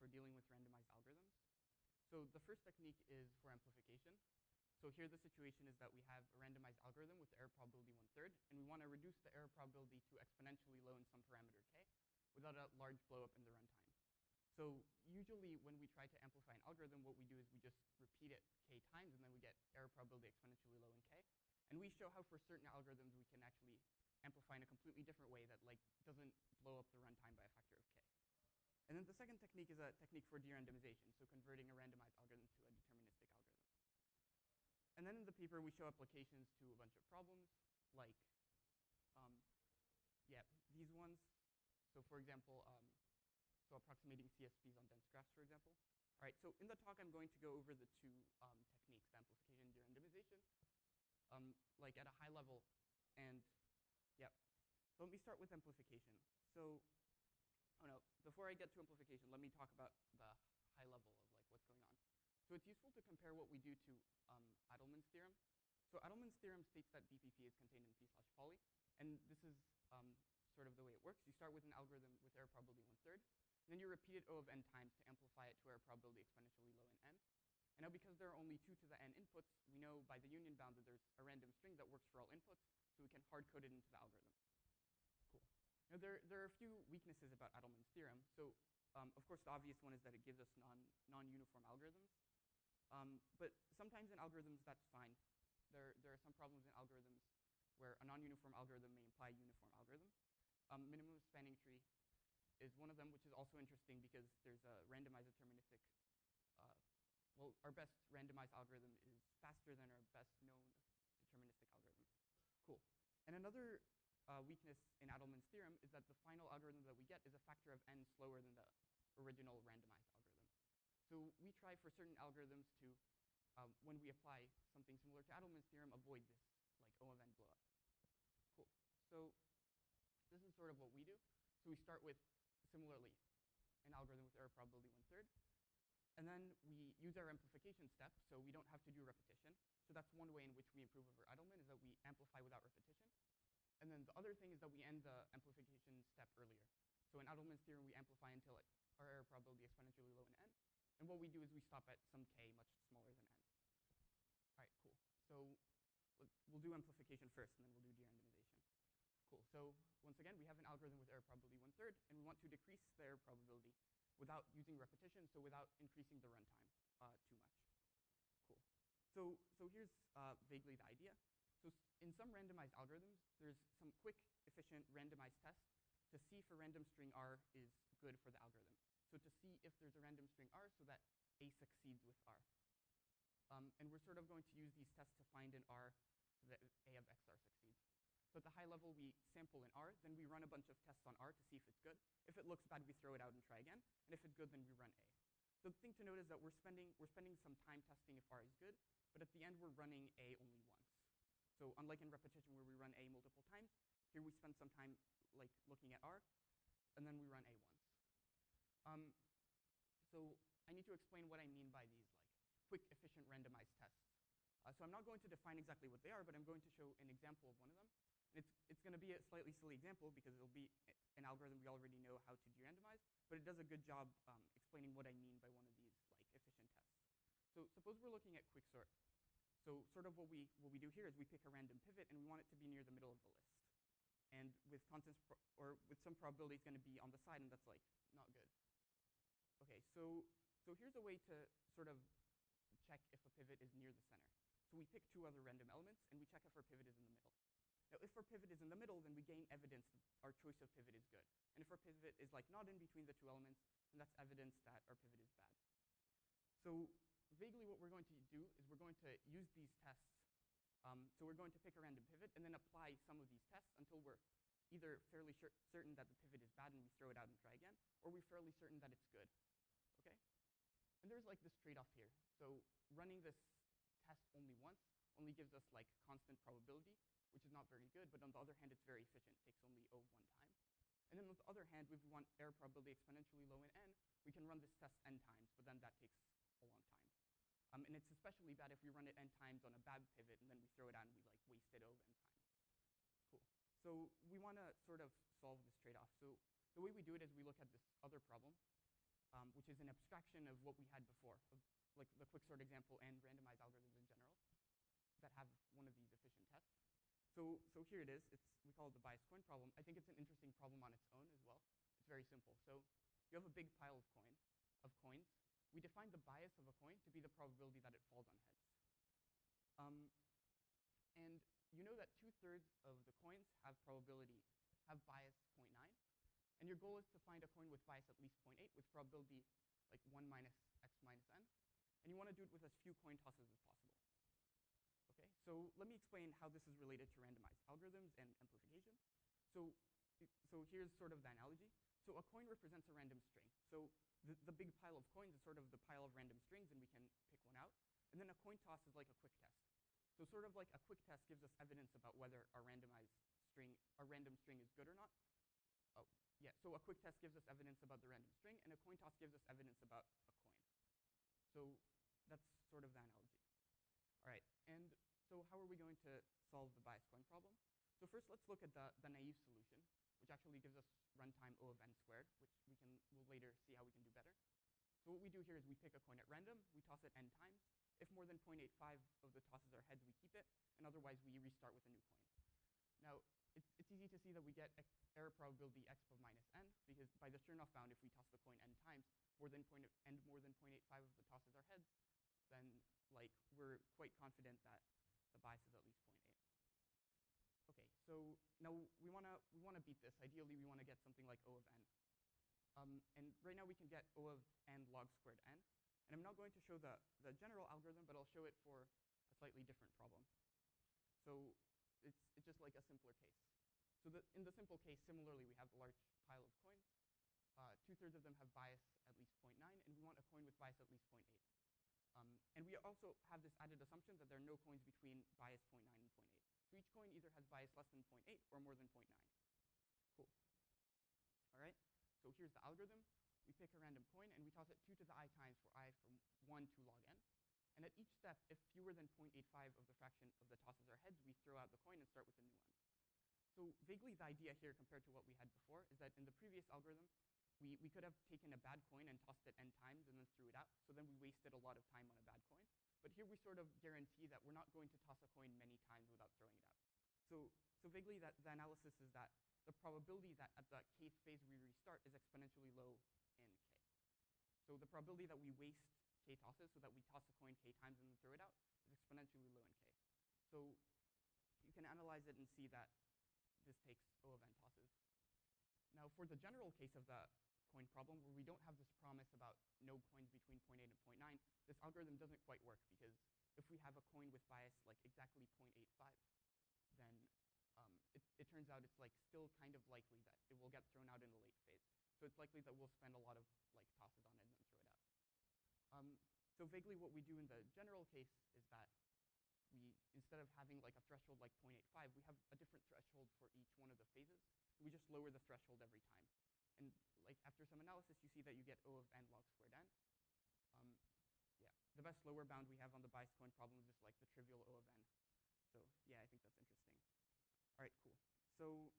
for dealing with randomized algorithms. So the first technique is for amplification. So here the situation is that we have a randomized algorithm with error probability 1/3, and we want to reduce the error probability to exponentially low in some parameter k without a large blow up in the runtime. So usually when we try to amplify an algorithm, what we do is we just repeat it k times, and then we get error probability exponentially low in k. And we show how for certain algorithms we can actually amplify in a completely different way that doesn't blow up the runtime by a factor of k. And then the second technique is a technique for de-randomization, so converting a randomized algorithm to a deterministic algorithm. And then in the paper, we show applications to a bunch of problems, like, these ones. So for example, so approximating CSPs on dense graphs, for example. All right, so in the talk, I'm going to go over the two techniques, the amplification and de-randomization, like at a high level. And yeah, so let me start with amplification. So, before I get to amplification, let me talk about the high level of what's going on. So it's useful to compare what we do to Adelman's theorem. So Adelman's theorem states that DPP is contained in P/poly, and this is sort of the way it works. You start with an algorithm with error probability 1/3, and then you repeat it O of n times to amplify it to error probability exponentially low in n. And now because there are only 2 to the n inputs, we know by the union bound that there's a random string that works for all inputs, so we can hard code it into the algorithm. Cool. Now there are a few weaknesses about Adelman's theorem. So of course, the obvious one is that it gives us non-uniform algorithms. But sometimes in algorithms, that's fine. There are some problems in algorithms where a non-uniform algorithm may imply a uniform algorithm. Minimum spanning tree is one of them, which is also interesting because there's a randomized deterministic. Well, our best randomized algorithm is faster than our best known deterministic algorithm. Cool. And another weakness in Adelman's theorem is that the final algorithm that we get is a factor of n slower than the original randomized algorithm. So we try for certain algorithms to, when we apply something similar to Adelman's theorem, avoid this O of n blow up. Cool. So this is sort of what we do. So we start with, similarly, an algorithm with error probability 1/3. And then we use our amplification step, so we don't have to do repetition. So that's one way in which we improve over Adelman, is that we amplify without repetition. And then the other thing is that we end the amplification step earlier. So in Adelman's theorem, we amplify until our error probability is exponentially low in n. And what we do is we stop at some k much smaller than n. All right, cool. So we'll do amplification first, and then we'll do de-randomization. Cool. So once again, we have an algorithm with error probability 1/3, and we want to decrease the error probability without using repetition, so without increasing the runtime too much. Cool. So here's vaguely the idea. So in some randomized algorithms, there's some quick, efficient randomized tests to see if a random string R is good for the algorithm. So to see if there's a random string R so that A succeeds with R. And we're sort of going to use these tests to find an R so that A of XR succeeds. So at the high level, we sample an R, then we run a bunch of tests on R to see if it's good. If it looks bad, we throw it out and try again. And if it's good, then we run A. So the thing to note is that we're spending some time testing if R is good, but at the end, we're running A only once. So unlike in repetition where we run A multiple times, here we spend some time looking at R, and then we run A once. So I need to explain what I mean by these quick, efficient, randomized tests. So I'm not going to define exactly what they are, but I'm going to show an example of one of them. And it's going to be a slightly silly example because it'll be an algorithm we already know how to de-randomize, but it does a good job explaining what I mean by one of these efficient tests. So suppose we're looking at quicksort. So sort of what we do here is we pick a random pivot, and we want it to be near the middle of the list. And with constants or with some probability, it's going to be on the side, and that's not good. Okay, so here's a way to sort of check if a pivot is near the center. So we pick 2 other random elements, and we check if our pivot is in the middle. Now, if our pivot is in the middle, then we gain evidence that our choice of pivot is good. And if our pivot is not in between the 2 elements, then that's evidence that our pivot is bad. So vaguely what we're going to do is we're going to use these tests. So we're going to pick a random pivot and then apply some of these tests until we're either fairly certain that the pivot is bad and we throw it out and try again, or we're fairly certain that it's good. Okay? And there's this trade-off here. So running this test only once only gives us constant probability, which is not very good, but on the other hand, it's very efficient. It takes only O of 1 time. And then on the other hand, if we want error probability exponentially low in n, we can run this test n times, but then that takes a long time. And it's especially bad if we run it n times on a bad pivot, and then we throw it out and we wasted O of n times. Cool. So we want to sort of solve this trade-off. So the way we do it is we look at this other problem. which is an abstraction of what we had before, of like the quicksort example and randomized algorithms in general that have one of these efficient tests. So here it is. We call it the bias coin problem. I think it's an interesting problem on its own as well. It's very simple. So you have a big pile of coins. We define the bias of a coin to be the probability that it falls on heads. And you know that 2/3 of the coins have bias 0.9. And your goal is to find a coin with bias at least 0.8 with probability like 1 minus x minus n. And you want to do it with as few coin tosses as possible. Okay, so let me explain how this is related to randomized algorithms and amplification. So here's sort of the analogy. So a coin represents a random string. So the big pile of coins is sort of the pile of random strings, and we can pick one out. And then a coin toss is like a quick test. So sort of like a quick test gives us evidence about whether a random string is good or not. Oh, yeah, so a quick test gives us evidence about the random string, and a coin toss gives us evidence about a coin. So that's sort of the analogy. All right, and so how are we going to solve the bias coin problem? So first, let's look at the naive solution, which actually gives us runtime O of n squared, which we'll later see how we can do better. So what we do here is we pick a coin at random, we toss it n times. If more than 0.85 of the tosses are heads, we keep it, and otherwise we restart with a new coin. Now, it's easy to see that we get error probability exp of minus n, because by the Chernoff bound, if we toss the coin n times, more than 0.85 of the tosses are heads, then like we're quite confident that the bias is at least 0.8. Okay, so now we wanna beat this. Ideally, we wanna get something like O of n. And right now we can get O of n log squared n. And I'm not going to show the general algorithm, but I'll show it for a slightly different problem. So it's just like a simpler case. So in the simple case, similarly, we have a large pile of coins. 2/3 of them have bias at least 0.9, and we want a coin with bias at least 0.8. And we also have this added assumption that there are no coins between bias 0.9 and 0.8. So each coin either has bias less than 0.8 or more than 0.9. Cool. All right, so here's the algorithm. We pick a random coin, and we toss it 2 to the I times for I from 1 to log n. And at each step, if fewer than 0.85 of the fraction of the tosses are heads, we throw out the coin and start with a new one. So vaguely, the idea here compared to what we had before is that in the previous algorithm, we could have taken a bad coin and tossed it n times and then threw it out. So then we wasted a lot of time on a bad coin. But here we sort of guarantee that we're not going to toss a coin many times without throwing it out. So vaguely, the analysis is that the probability that at the kth phase we restart is exponentially low in k. So the probability that we waste k tosses, so that we toss a coin k times and then throw it out, is exponentially low in k. So you can analyze it and see that this takes O of n tosses. Now, for the general case of the coin problem, where we don't have this promise about no coins between 0.8 and 0.9, this algorithm doesn't quite work, because if we have a coin with bias like exactly 0.85, then it turns out it's like still kind of likely that it will get thrown out in the late phase. So it's likely that we'll spend a lot of like tosses on it and then throw it out. So vaguely, what we do in the general case is that we, instead of having like a threshold like 0.85, we have a different threshold for each one of the phases. We just lower the threshold every time. And like after some analysis, you see that you get O of n log squared n. Yeah, the best lower bound we have on the bias coin problem is just like the trivial O of n. So yeah, I think that's interesting. All right, cool. So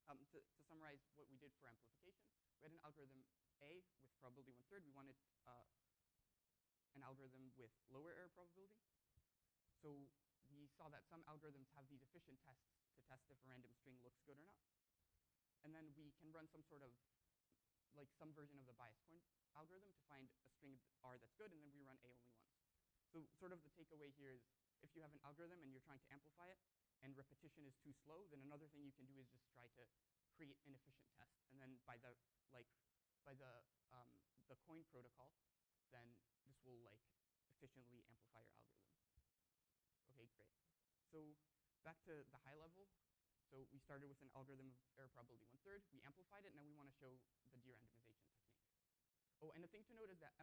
to summarize what we did for amplification, we had an algorithm A with probability 1/3. We wanted an algorithm with lower error probability. So we saw that some algorithms have these efficient tests to test if a random string looks good or not. And then we can run some sort of, like some version of the bias coin algorithm to find a string R that's good, and then we run A only once. So sort of the takeaway here is if you have an algorithm and you're trying to amplify it, and repetition is too slow, then another thing you can do is just try to create an efficient test. And then by the coin protocol, then this will like efficiently amplify your algorithm. Okay, great. So back to the high level. So we started with an algorithm of error probability 1/3. We amplified it, and now we want to show the de-randomization technique. Oh, and the thing to note is that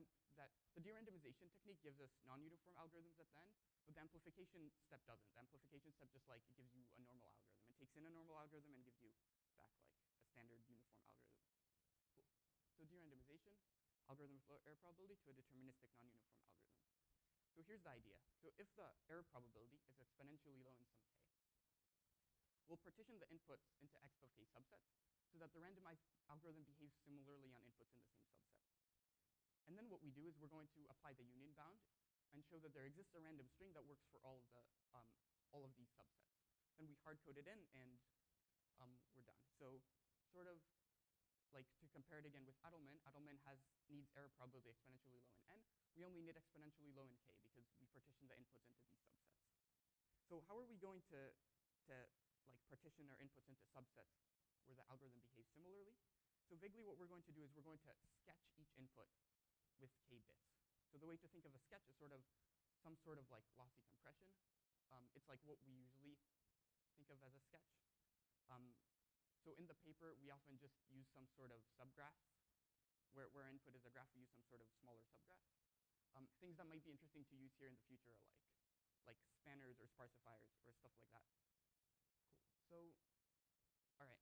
the de-randomization technique gives us non-uniform algorithms at the end, but the amplification step doesn't. The amplification step just like it gives you a normal algorithm. It takes in a normal algorithm and gives you back like a standard uniform algorithm. Cool. So de-randomization, algorithm with low error probability to a deterministic non-uniform algorithm. So here's the idea. So if the error probability is exponentially low in some k, we'll partition the inputs into x of k subsets so that the randomized algorithm behaves similarly on inputs in the same subset. And then what we do is we're going to apply the union bound and show that there exists a random string that works for all of these subsets. Then we hard code it in, and we're done. So sort of like to compare it again with Adelman, Adelman needs error probability exponentially low in n. We only need exponentially low in k because we partition the inputs into these subsets. So how are we going to like partition our inputs into subsets where the algorithm behaves similarly? So vaguely what we're going to do is we're going to sketch each input with k bits. So the way to think of a sketch is sort of some sort of like lossy compression. It's like what we usually think of as a sketch. So in the paper, we often just use some sort of subgraph. Where input is a graph, we use some sort of smaller subgraph. Things that might be interesting to use here in the future are like spanners or sparsifiers or stuff like that. Cool. So, all right.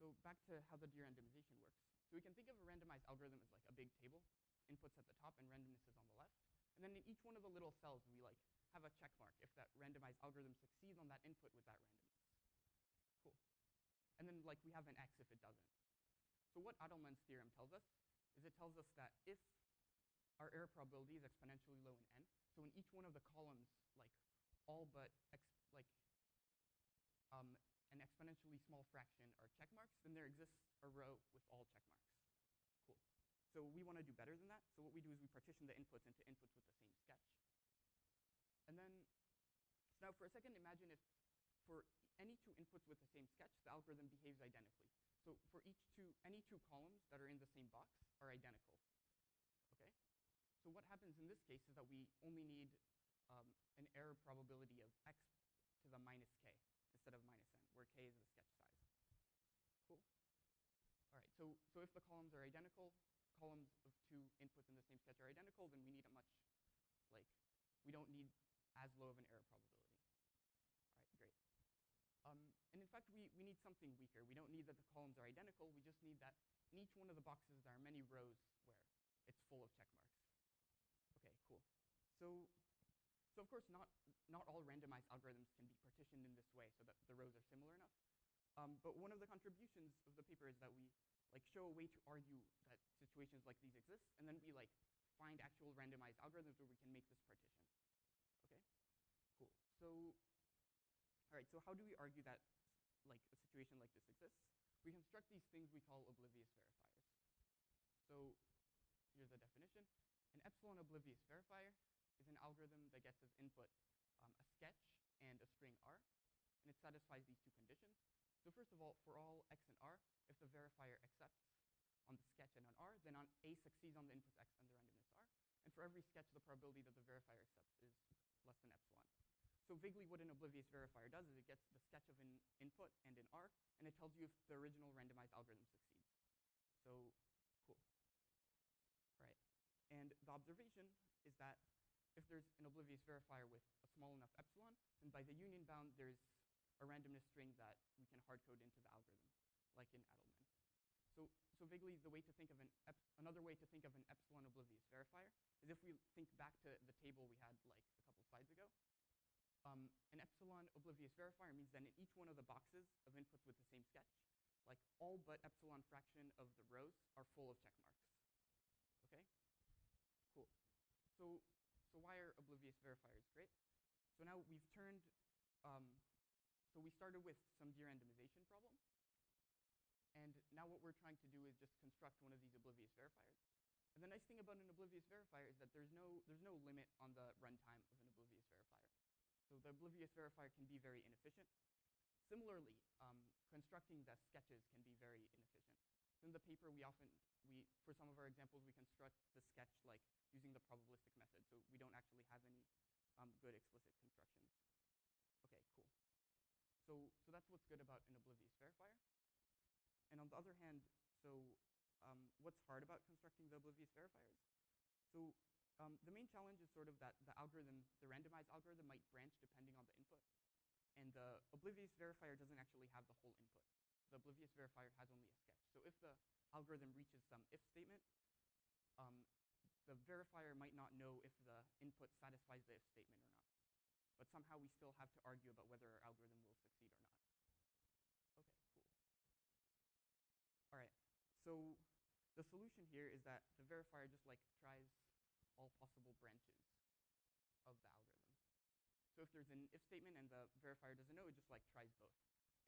So back to how the de-randomization works. So we can think of a randomized algorithm as like a big table, inputs at the top and randomness is on the left. And then in each one of the little cells, we like have a check mark if that randomized algorithm succeeds on that input with that randomness. Cool. And then like we have an x if it doesn't. So what Adelman's theorem tells us is it tells us that if our error probability is exponentially low in n, so in each one of the columns, like all but an exponentially small fraction are check marks, then there exists a row with all check marks. Cool. So we want to do better than that. So what we do is we partition the inputs into inputs with the same sketch. And then, so now for a second, imagine if for any two inputs with the same sketch, the algorithm behaves identically. So for any two columns that are in the same box are identical. Okay? So what happens in this case is that we only need an error probability of x to the minus k instead of minus n, where k is the sketch size. Cool? All right, so if the columns are identical, columns of two inputs in the same sketch are identical, then we need a much, we don't need as low of an error probability. All right, great. And in fact, we need something weaker. We don't need that the columns are identical. We just need that in each one of the boxes there are many rows where it's full of check marks. Okay, cool. So of course, not all randomized algorithms can be partitioned in this way so that the rows are similar enough. But one of the contributions of the paper is that we show a way to argue that situations like these exist, and then we find actual randomized algorithms where we can make this partition. Okay, cool. So, all right. So how do we argue that a situation like this exists? We construct these things we call oblivious verifiers. So here's the definition. An epsilon oblivious verifier is an algorithm that gets as input a sketch and a string r, and it satisfies these two conditions. So first of all, for all x and r, if the verifier accepts on the sketch and on r, then on a succeeds on the inputs x and the randomness r. And for every sketch, the probability that the verifier accepts is less than epsilon. So vaguely what an oblivious verifier does is it gets the sketch of an input and an r, and it tells you if the original randomized algorithm succeeds. So cool. Right. And the observation is that if there's an oblivious verifier with a small enough epsilon, then by the union bound, there's a randomness string that we can hard code into the algorithm, like in Adelman. So vaguely, the way to think of another way to think of an epsilon oblivious verifier is if we think back to the table we had a couple slides ago. An epsilon oblivious verifier means that in each one of the boxes of inputs with the same sketch, all but epsilon fraction of the rows are full of check marks. Okay? Cool. So why are oblivious verifiers great? So now we've turned, so we started with some de-randomization problem. And now what we're trying to do is just construct one of these oblivious verifiers. And the nice thing about an oblivious verifier is that there's no limit on the runtime of an oblivious verifier. So the oblivious verifier can be very inefficient. Similarly, constructing the sketches can be very inefficient. So in the paper, for some of our examples, we construct the sketch using the probabilistic method. So we don't actually have any good explicit constructions. Okay, cool. So that's what's good about an oblivious verifier. And on the other hand, what's hard about constructing the oblivious verifiers? So the main challenge is sort of that the randomized algorithm might branch depending on the input. And the oblivious verifier doesn't actually have the whole input. The oblivious verifier has only a sketch. So if the algorithm reaches some if statement, the verifier might not know if the input satisfies the if statement or not. But somehow we still have to argue about whether our algorithm will succeed or not. Okay, cool. All right, so the solution here is that the verifier just like tries all possible branches of the algorithm. So if there's an if statement and the verifier doesn't know, it just like tries both.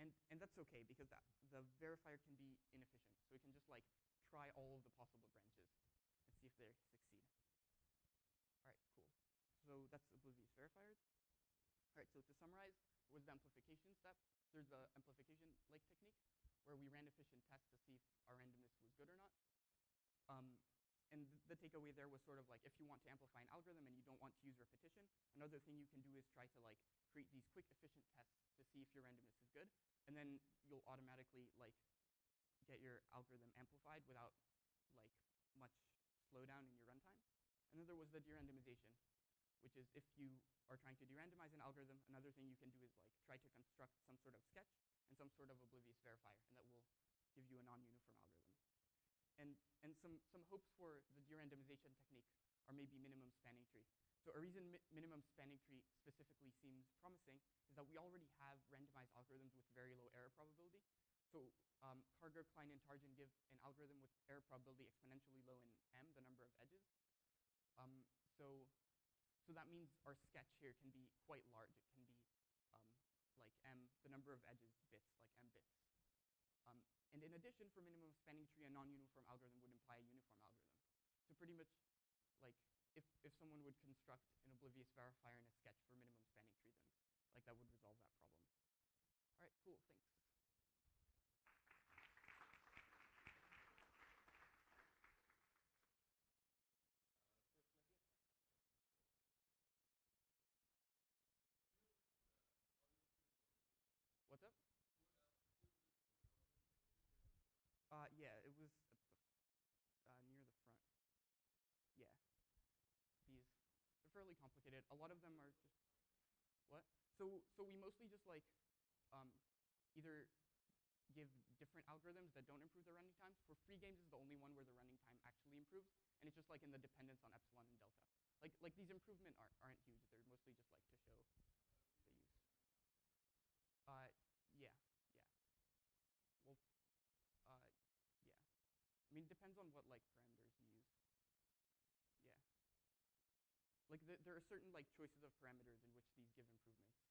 And that's okay because the verifier can be inefficient. So it can just like try all of the possible branches and see if they succeed. All right, cool. So that's oblivious verifiers. All right, so to summarize, what was the amplification step? There's the amplification like technique where we ran efficient tests to see if our randomness was good or not. And the takeaway there was sort of like if you want to amplify an algorithm and you don't want to use repetition, another thing you can do is try to like create these quick efficient tests to see if your randomness is good, and then you'll automatically like get your algorithm amplified without like much slowdown in your runtime. And then there was the de-randomization, which is if you are trying to de-randomize an algorithm, another thing you can do is like try to construct some sort of sketch and some sort of oblivious verifier, and that will give you a non-uniform algorithm. And some hopes for the de-randomization technique are maybe minimum spanning tree. So a reason minimum spanning tree specifically seems promising is that we already have randomized algorithms with very low error probability. So Karger, Klein, and Tarjan give an algorithm with error probability exponentially low in M, the number of edges. So that means our sketch here can be quite large. It can be like M, the number of edges bits, like M bits. And in addition, for minimum spanning tree, a non-uniform algorithm would imply a uniform algorithm. So pretty much, like, if someone would construct an oblivious verifier in a sketch for minimum spanning tree, then like that would resolve that problem. All right, cool, thanks. What's up? Yeah, it was at near the front. Yeah, they're fairly complicated. A lot of them are just what? So we mostly just like either give different algorithms that don't improve their running times. For free games is the only one where the running time actually improves, and it's just like in the dependence on epsilon and delta. Like these improvements aren't huge. They're mostly just like to show the use. Yeah, yeah. Well, yeah. I mean, it depends on what like parameters you use. Yeah. Like there are certain like choices of parameters in which these give improvements.